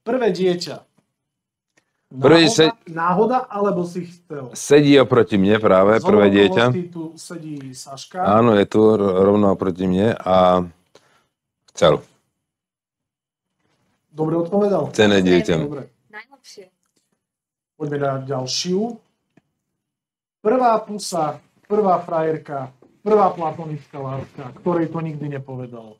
Prvé dieťa. Náhoda, alebo si chcel? Sedí oproti mne práve, prvé dieťa. Tu sedí Saška. Áno, je tu rovno oproti mne a chcel. Dobre odpovedal? Cenné dieťa. Dobre. Najlepšie. Poďme na ďalšiu. Prvá pusa, prvá frajerka, prvá platonická láska, ktorej to nikdy nepovedal.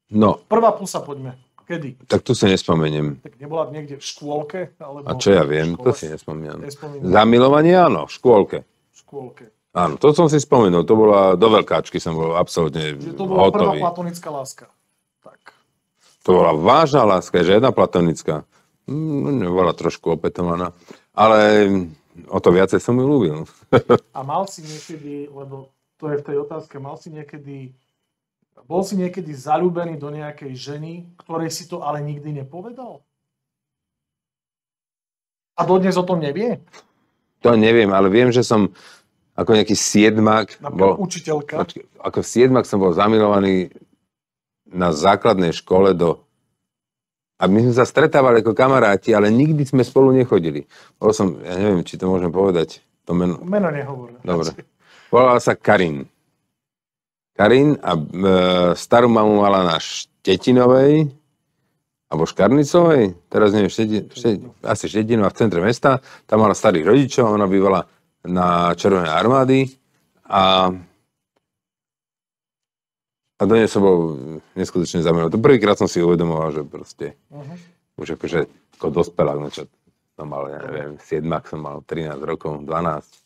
No. Prvá pusa, poďme. Kedy? Tak tu si nespomeniem. Tak nebola niekde v škôlke? Alebo A čo ja viem, to si nespomínam. Nespomínam. Zamilovanie áno, v škôlke. V škôlke. Áno, to som si spomenul, to bola do veľkáčky, som bol absolútne hotový. To bola prvá platonická láska. Tak. To bola vážna láska, že jedna platonická. Bola trošku opätovaná, ale o to viacej som ju ľúbil. A mal si niekedy, lebo to je v tej otázke, bol si niekedy zaľúbený do nejakej ženy, ktorej si to ale nikdy nepovedal? A dodnes o tom nevie? To neviem, ale viem, že som ako nejaký siedmak napríklad učiteľka. Ako siedmak som bol zamilovaný na základnej škole a my sme sa stretávali ako kamaráti, ale nikdy sme spolu nechodili. Ja neviem, či to môžem povedať. To meno. Meno nehovor. Dobre. Volala sa Karin. Karin a starú mamu mala na Štetinovej, alebo Škarnicovej, teraz neviem, asi Štetinová v centre mesta. Tam mala starých rodičov, ona bývala na Červenej armády a do nej som bol neskutočne zaujímavý. To prvýkrát som si uvedomoval, že proste už akože ako dospelák, no čo som mal, ja neviem, 7 som mal 13 rokov, 12.